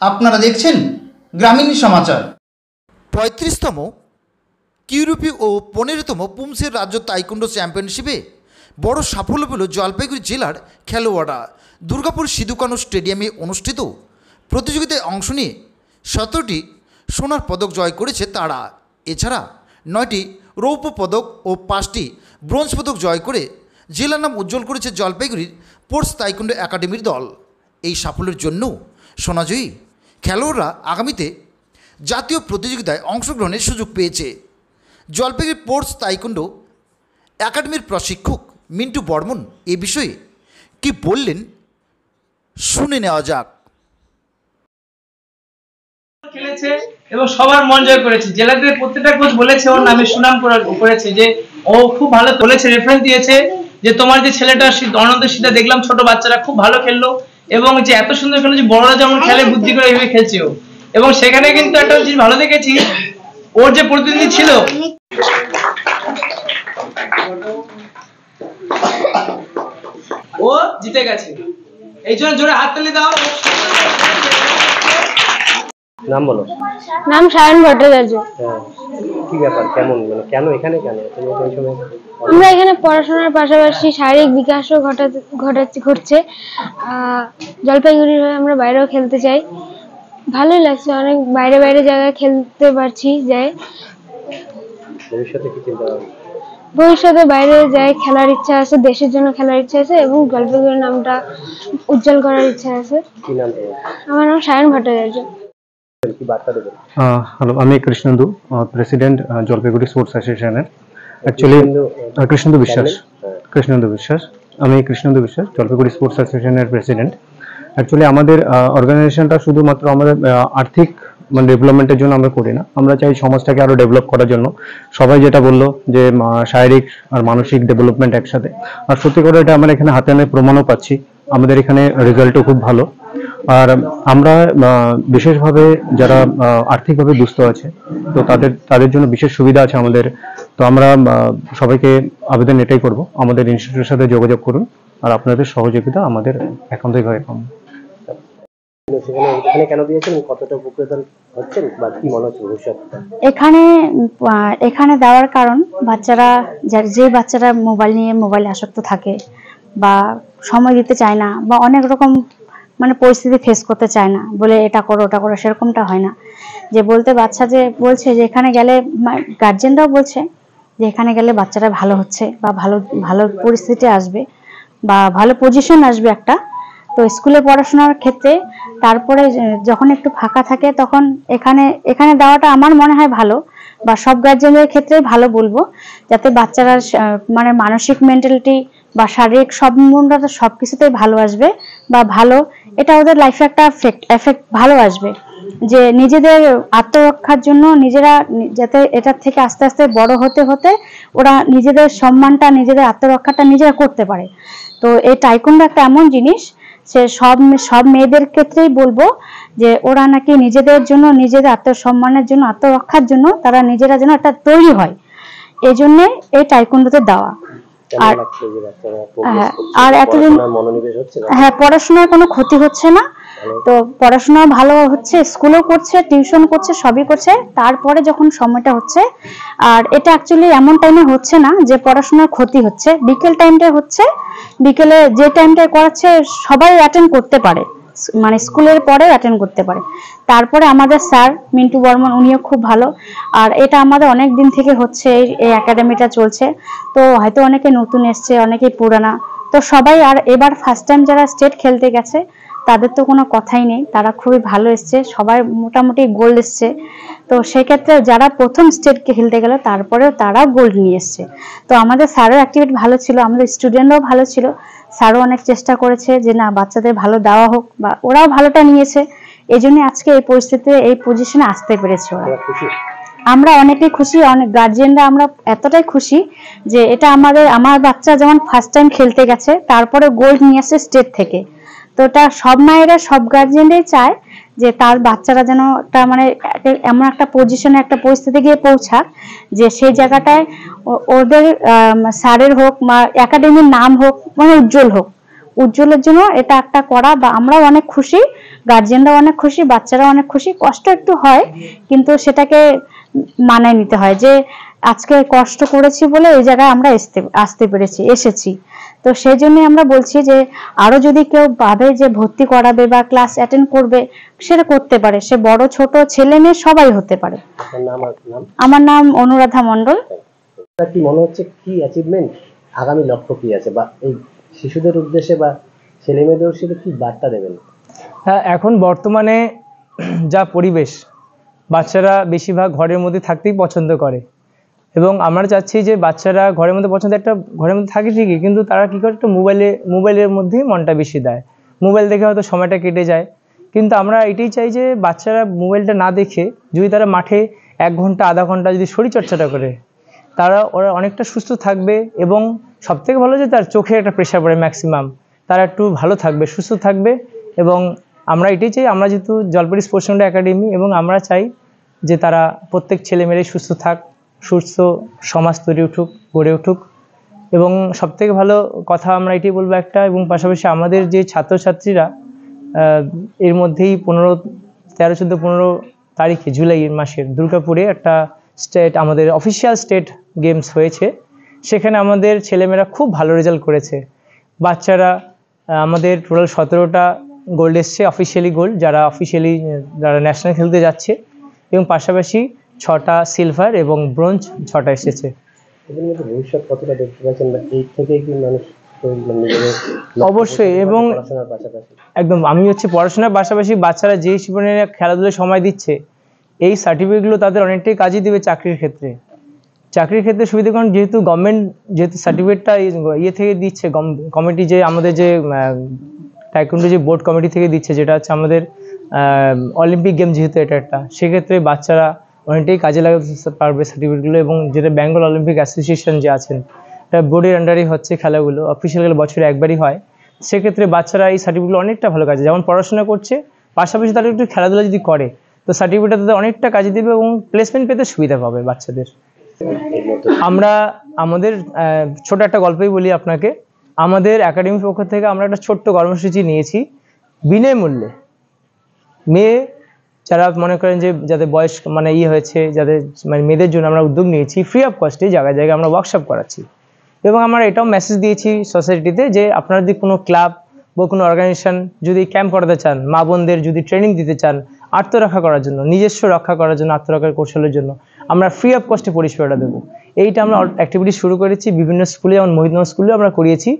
আপনারা দেখছেন গ্রামীণ সমাচার। 35তম কিউরুপি ও 15তম পুমসের রাজ্য তাইকুন্ডো চ্যাম্পিয়নশিপে বড় সাফল্য পেল জলপাইগুড়ি জেলার খেলোয়াড়রা। দুর্গাপুর সিধু-কানু স্টেডিয়ামে অনুষ্ঠিত প্রতিযোগিতায় অংশ নিয়ে 17টি সোনার পদক জয় করেছে তারা। এছাড়া 9টি রৌপ্য পদক ও 5টি ব্রোঞ্জ পদক জয় করে জেলার নাম উজ্জ্বল করেছে জলপাইগুড়ির স্পোর্টস তাইকুন্ডো একাডেমির দল। এই সাফল্যের জন্য সোনাজয়ী খেলোয়াড়রা আগামীতে জাতীয় প্রতিযোগিতায় অংশগ্রহণের সুযোগ পেয়েছে। জলপাইগুড়ি স্পোর্টস তাইকুন্ডো একাডেমির প্রশিক্ষক মিন্টু বর্মন এ বিষয়ে কি বললেন শুনে নেওয়া যাক। খেলেছে এবং সবার মন জয় করেছে। জেলাতে প্রত্যেকটা কোচ বলেছে ওর নামে সুনাম করেছে যে ও খুব ভালো বলেছে, রেফারেন্স দিয়েছে যে তোমার যে ছেলেটা অনন্ত সেটা দেখলাম ছোট বাচ্চারা খুব ভালো খেললো এবং যে এত সুন্দর খেলো যে বড়রা যেমন খেলে বুদ্ধি করে এইভাবে খেলছে ও। এবং সেখানে কিন্তু একটা জিনিস ভালো দেখেছি, ওর যে প্রতিনিধি ছিল ও জিতে গেছে। এই জন্য জোরে হাততালি দাও। নাম বলো। নাম সায়ন ভট্টাচার্য। কি ব্যাপার, কেমন মানে কেন এখানে, কেন তুমি ওই সময়? আমরা এখানে পড়াশোনার পাশাপাশি শারীরিক বিকাশও ঘটছে। জলপাইগুড়ির হয়ে আমরা বাইরেও খেলতে চাই, ভালোই লাগছে, অনেক বাইরে বাইরে জায়গায় খেলতে পারছি। যাই ভবিষ্যতে কি চিন্তা ভাবনা? ভবিষ্যতে বাইরে যাই খেলার ইচ্ছা আছে, দেশের জন্য খেলার ইচ্ছা আছে এবং জলপাইগুড়ির নামটা উজ্জ্বল করার ইচ্ছা আছে। কি নাম তোমার? আমার নাম সায়ন ভট্টাচার্য। হ্যালো, আমি কৃষ্ণেন্দু, প্রেসিডেন্ট জলপাইগুড়ি স্পোর্টস অ্যাসোসিয়েশনের। অ্যাকচুয়ালি কৃষ্ণেন্দু বিশ্বাস, আমি কৃষ্ণেন্দু বিশ্বাস, জলপাইগুড়ি স্পোর্টস অ্যাসোসিয়েশনের প্রেসিডেন্ট। অ্যাকচুয়ালি আমাদের অর্গানাইজেশনটা শুধুমাত্র আমাদের আর্থিক মানে ডেভেলপমেন্টের জন্য আমরা করি না, আমরা চাই সমাজটাকে আরো ডেভেলপ করার জন্য। সবাই যেটা বললো যে শারীরিক আর মানসিক ডেভেলপমেন্ট একসাথে, আর সত্যি করে এটা আমরা এখানে হাতে আনে প্রমাণও পাচ্ছি। আমাদের এখানে রেজাল্টও খুব ভালো। আর আমরা বিশেষভাবে যারা আর্থিকভাবে দুস্থ আছে, তো তাদের জন্য বিশেষ সুবিধা আছে আমাদের। তো আমরা সবাইকে আবেদন এটাই করব, আমাদের ইনস্টিটিউটের সাথে যোগাযোগ করুন, আর আপনাদের সহযোগিতা আমাদের একান্তভাবে পাবেন। এখানে কেন দিয়েছেন, কতটা উপকৃত হচ্ছেন বা কি মনে হচ্ছে ভবিষ্যতে? এখানে দেওয়ার কারণ বাচ্চারা, যে বাচ্চারা মোবাইলে আসক্ত থাকে বা সময় দিতে চায় না বা অনেক রকম মানে পরিস্থিতি ফেস করতে চায় না, বলে এটা করো ওটা করো, সেরকমটা হয় না। যে বাচ্চা যে বলছে যে এখানে গেলে, গার্জেনরাও বলছে যে এখানে গেলে বাচ্চারা ভালো হচ্ছে বা ভালো পরিস্থিতি আসবে বা ভালো পজিশন আসবে একটা। তো স্কুলে পড়াশোনার ক্ষেত্রে তারপরে যখন একটু ফাঁকা থাকে তখন এখানে দেওয়াটা আমার মনে হয় ভালো, বা সব গার্জেনদের ক্ষেত্রে ভালো বলবো, যাতে বাচ্চারা মানে মানসিক মেন্টালিটি বা শারীরিক সবকিছুতেই ভালো আসবে বা ভালো, এটা ওদের লাইফে একটা এফেক্ট ভালো আসবে। যে নিজেদের আত্মরক্ষার জন্য নিজেরা যাতে এটার থেকে আস্তে আস্তে বড় হতে হতে ওরা নিজেদের সম্মানটা, নিজেদের আত্মরক্ষাটা নিজেরা করতে পারে। তো এই টাইকুন্ডো একটা এমন জিনিস, সে সব মেয়েদের ক্ষেত্রেই বলবো যে ওরা নাকি নিজেদের জন্য, নিজেদের আত্মসম্মানের জন্য, আত্মরক্ষার জন্য তারা নিজেরা যেন একটা তৈরি হয়, এই জন্য এই টাইকুন্ডোতে দেওয়া। আর এতদিন হ্যাঁ, পড়াশোনার কোনো ক্ষতি হচ্ছে না, তো পড়াশোনা ভালো হচ্ছে, স্কুলও করছে, টিউশন করছে, সবই করছে। তারপরে যখন সময়টা হচ্ছে, আর এটা অ্যাকচুয়ালি এমন টাইমে হচ্ছে না যে পড়াশোনার ক্ষতি হচ্ছে, বিকেল টাইমটা হচ্ছে, বিকেলে যে টাইমটা করাচ্ছে সবাই অ্যাটেন্ড করতে পারে, মানে স্কুলের পরে অ্যাটেন্ড করতে পারে। তারপরে আমাদের স্যার মিন্টু বর্মন, উনিও খুব ভালো। আর এটা আমাদের অনেক দিন থেকে হচ্ছে, এই একাডেমিটা চলছে। তো হয়তো অনেকে নতুন এসছে, অনেকে পুরানা, তো সবাই, আর এবার ফার্স্ট টাইম যারা স্টেট খেলতে গেছে তাদের তো কোনো কথাই নেই, তারা খুবই ভালো এসছে, সবাই মোটামুটি গোল্ড এসছে। তো সেক্ষেত্রে যারা প্রথম স্টেট খেলতে গেল তারপরেও তারা গোল্ড নিয়ে এসছে। তো আমাদের স্যারও অ্যাক্টিভিটি ভালো ছিল, আমাদের স্টুডেন্টরাও ভালো ছিল, স্যারও অনেক চেষ্টা করেছে যে না, বাচ্চাদের ভালো দেওয়া হোক, বা ওরাও ভালোটা নিয়েছে। এই জন্য আজকে এই পরিস্থিতিতে, এই পজিশনে আসতে পেরেছে ওরা। আমরা অনেকেই খুশি, অনেক গার্জিয়ানরা আমরা এতটাই খুশি যে এটা আমার বাচ্চা যেমন ফার্স্ট টাইম খেলতে গেছে, তারপরে গোল্ড নিয়ে আসছে স্টেট থেকে। তো এটা সব মায়েরা, সব গার্জিয়ানরাই চায় যে তার বাচ্চারা যেন একটা মানে এমন একটা পজিশনে, একটা পরিস্থিতি গিয়ে পৌঁছাক যে সেই জায়গাটায় ওদের স্যারের হোক বা একাডেমির নাম হোক, মানে উজ্জ্বল হোক, উজ্জ্বলের জন্য এটা একটা করা, বা আমরাও অনেক খুশি, গার্জিয়ানরাও অনেক খুশি, বাচ্চারাও অনেক খুশি। কষ্ট একটু হয়, কিন্তু সেটাকে মানায় নিতে হয় যে আজকে কষ্ট করেছি বলে এই জায়গায় আমরা আসতে পেরেছি, এসেছি। তো সেই জন্য আমরা বলছি যে আরো যদি কেউ ভাবে যে ভর্তি করাবে বা ক্লাস অ্যাটেন্ড করবে, সেটা করতে পারে, সে বড় ছোট ছেলে মেয়ে সবাই হতে পারে। আমার নাম অনুরাধা মণ্ডল। কি মনে হচ্ছে, কি অ্যাচিভমেন্ট, আগামী লক্ষ্য কি আছে, বা এই শিশুদের উদ্দেশ্যে বা ছেলে মেয়েদের উদ্দেশ্যে কি বার্তা দেবেন? হ্যাঁ, এখন বর্তমানে যা পরিবেশ, বাচ্চারা বেশিরভাগ ঘরের মধ্যে থাকতেই পছন্দ করে, এবং আমরা চাচ্ছি যে বাচ্চারা ঘরের মধ্যে ঘরের মধ্যে থাকে ঠিকই, কিন্তু তারা কী করে, একটু মোবাইলের মধ্যেই মনটা বেশি দেয়, মোবাইল দেখে হয়তো সময়টা কেটে যায়। কিন্তু আমরা এটাই চাই যে বাচ্চারা মোবাইলটা না দেখে যদি তারা মাঠে 1 ঘন্টা আধা ঘন্টা যদি শরীরচর্চাটা করে, ওরা অনেকটা সুস্থ থাকবে, এবং সবথেকে ভালো যে তার চোখে একটা প্রেশার পড়ে ম্যাক্সিমাম, তারা একটু ভালো থাকবে, সুস্থ থাকবে। এবং আমরা এটাই চাই, আমরা যেহেতু জলপাইগুড়ি স্পোর্টস সেন্টার একাডেমি, এবং আমরা চাই যে তারা প্রত্যেক ছেলেমেয়েরাই সুস্থ থাক, সুস্থ সমাজ গড়ে উঠুক। এবং সবথেকে ভালো কথা আমরা এটাই বলবো একটা, এবং পাশাপাশি আমাদের যে ছাত্রছাত্রীরা এর মধ্যেই 13-14-15 তারিখে জুলাই মাসের দুর্গাপুরে একটা আমাদের অফিসিয়াল স্টেট গেমস হয়েছে, সেখানে আমাদের ছেলেমেয়েরা খুব ভালো রেজাল্ট করেছে। বাচ্চারা আমাদের টোটাল 17টা গোল্ড এসছে, অফিসিয়ালি গোল্ড, যারা ন্যাশনাল খেলতে যাচ্ছে, এবং পাশাপাশি 6টা সিলভার এবং ব্রোঞ্জ 6টা এসেছে। এদের মধ্যে ভবিষ্যৎ কতটা দেখতে পাচ্ছেন, বা এই থেকেই কি মানুষ অবশ্যই, এবং একদম আমি পড়াশোনার পাশাপাশি বাচ্চারা যে জীবনে খেলাধুলায় সময় দিচ্ছে, এই সার্টিফিকেটগুলো তাদের অনেকটাই কাজে দিবে চাকরির ক্ষেত্রে সুবিধা। কারণ যেহেতু গভর্নমেন্ট সার্টিফিকেটটা থেকে দিচ্ছে, কমিটি যে আমাদের যে টাইকোন্ডো যে বোর্ড কমিটি থেকে দিচ্ছে, যেটা হচ্ছে আমাদের অলিম্পিক গেম, যেহেতু এটা একটা, সেক্ষেত্রে বাচ্চারা অনেকটাই কাজে লাগাতে পারবে সার্টিফিকেটগুলো। এবং যেটা বেঙ্গল অলিম্পিক অ্যাসোসিয়েশন যে আছেন, এটা বোর্ডের আন্ডারেই হচ্ছে খেলাগুলো, অফিসিয়াল বছরে একবারই হয়, সেক্ষেত্রে বাচ্চারা এই সার্টিফিকেটগুলো অনেকটা ভালো কাজে, যেমন পড়াশোনা করছে পাশাপাশি তারা একটু খেলাধুলা যদি করে, তো সার্টিফিকেটটা তাদের অনেকটা কাজে দেবে, এবং প্লেসমেন্ট পেতে সুবিধা পাবে বাচ্চাদের। আমরা আমাদের ছোট একটা গল্পই বলি আপনাকে। আমাদের একাডেমির পক্ষ থেকে আমরা একটা ছোট্ট কর্মসূচি নিয়েছি, বিনামূল্যে মেয়ে যারা মনে করেন যে যাদের বয়স হয়েছে, যাদের মেয়েদের জন্য আমরা উদ্যোগ নিয়েছি, ফ্রি অফ কস্টে জায়গায় জায়গায় আমরা ওয়ার্কশপ করাচ্ছি। এবং আমরা এটাও মেসেজ দিয়েছি সোসাইটিতে যে আপনারা যদি কোনো ক্লাব বা কোনো অর্গানাইজেশন যদি ক্যাম্প করাতে চান, মা বোনদের যদি ট্রেনিং দিতে চান আত্মরক্ষা করার জন্য, নিজস্ব রক্ষা করার জন্য, আত্মরক্ষার কৌশলের জন্য, আমরা ফ্রি অফ কস্টে পরিষেবাটা দেবো। এইটা আমরা অ্যাক্টিভিটি শুরু করেছি বিভিন্ন স্কুলে, যেমন মহিদনগর স্কুলেও আমরা করিয়েছি।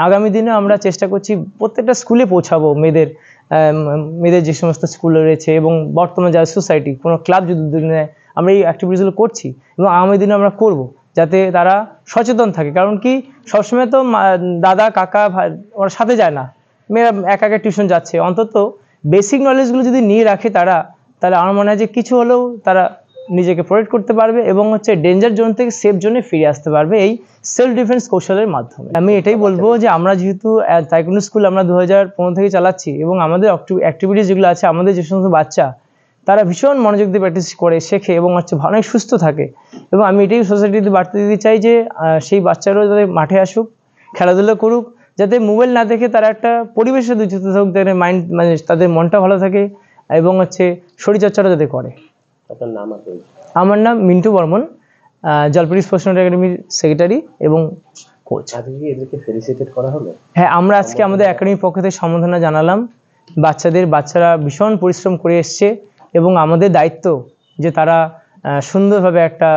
আগামী দিনে আমরা চেষ্টা করছি প্রত্যেকটা স্কুলে পৌঁছাবো মেয়েদের যে সমস্ত স্কুল রয়েছে, এবং বর্তমানে যারা সোসাইটি কোনো ক্লাব যদি উদ্যোগ নেয়, আমরা এই অ্যাক্টিভিটিসগুলো করছি, এবং আগামী দিনে আমরা করব, যাতে তারা সচেতন থাকে। কারণ কি, সবসময় তো দাদা কাকা ভাই ওরা সাথে যায় না, মেয়েরা একা টিউশন যাচ্ছে, অন্তত বেসিক নলেজগুলো যদি নিয়ে রাখে তাহলে আমার মনে হয় যে কিছু হলেও তারা নিজেকে প্রোটেক্ট করতে পারবে, এবং ডেঞ্জার জোন থেকে সেফ জোনে ফিরে আসতে পারবে এই সেলফ ডিফেন্স কৌশলের মাধ্যমে। আমি এটাই বলবো যে আমরা যেহেতু তাইকোন্ডো স্কুল আমরা 2015 থেকে চালাচ্ছি, এবং আমাদের অ্যাক্টিভিটিস যেগুলো আছে, আমাদের যে সমস্ত বাচ্চা তারা ভীষণ মনোযোগ দিয়ে প্র্যাকটিস করে, শেখে, এবং অনেক সুস্থ থাকে। এবং আমি এটাই সোসাইটিতে বার্তা দিতে চাই যে সেই বাচ্চারাও যাতে মাঠে আসুক, খেলাধুলা করুক, যাতে মোবাইল না দেখে তারা একটা পরিবেশে যুক্ত থাকুক, তাদের মাইন্ড তাদের মনটা ভালো থাকে, এবং শরীরচর্চাটা যাতে করে। আপনার নাম? আমার নাম মিন্টু বর্মন, জলপাইগুড়ি স্পোর্টস সেন্টার একাডেমির সেক্রেটারি এবং কোচ। আজকে এদেরকে ফেলিসিটেট করা হলো? হ্যাঁ, আমরা আজকে আমাদের একাডেমির পক্ষ থেকে সম্বর্ধনা জানালাম। বাচ্চারা ভীষণ পরিশ্রম করে এসছে, এবং আমাদের দায়িত্ব যে তারা সুন্দরভাবে একটা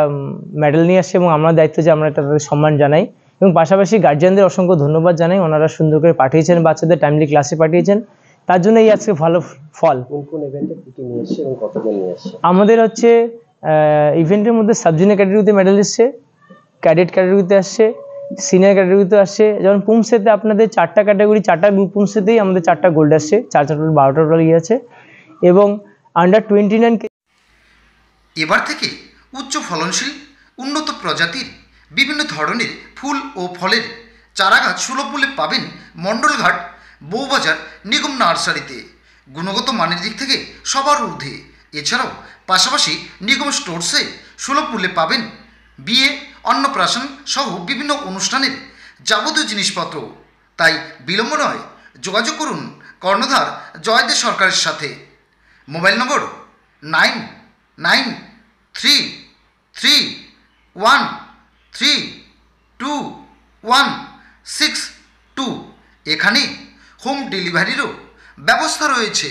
মেডেল নিয়ে আসছে, এবং আমার দায়িত্ব যে আমরা একটা তাদের সম্মান জানাই, এবং পাশাপাশি গার্জিয়ানদের অসংখ্য ধন্যবাদ জানাই, ওনারা সুন্দর করে পাঠিয়েছেন, বাচ্চাদের টাইমলি ক্লাসে পাঠিয়েছেন, তার জন্য এই আজকে ভালো ফল। কোন ইভেন্টে কি নিয়ে এসেছে এবং কতজন নিয়ে এসেছে? আমাদের ইভেন্টের মধ্যে সাব জুনিয়র ক্যাটাগরিতে মেডেল এসছে, ক্যাডেট ক্যাটাগরিতে আসছে, সিনিয়র ক্যাটাগরিতে আসছে। যেমন পুমসেতে আপনাদের 4টা ক্যাটাগরি, 4টা গ্রুপ পুমসেতেই আমাদের 4টা গোল্ড আসছে, 12টা টোটাল আছে, এবং আন্ডার 29 এবার থেকে উচ্চ ফলনশীল উন্নত প্রজাতির বিভিন্ন ধরনের ফুল ও ফলের চারাগাছ সুলভ মূল্যে পাবেন মণ্ডলঘাট বউবাজার নিগম নার্সারিতে। গুণগত মানের দিক থেকে সবার ঊর্ধ্বে। এছাড়াও পাশাপাশি নিগম স্টোরসে সুলভ মূল্যে পাবেন বিয়ে, অন্নপ্রাশন সহ বিভিন্ন অনুষ্ঠানের যাবতীয় জিনিসপত্র। তাই বিলম্ব নয়, যোগাযোগ করুন কর্ণধার জয়দেব সরকারের সাথে। মোবাইল নম্বর 999331326162। এখানে হোম ডেলিভারিরও ব্যবস্থা রয়েছে।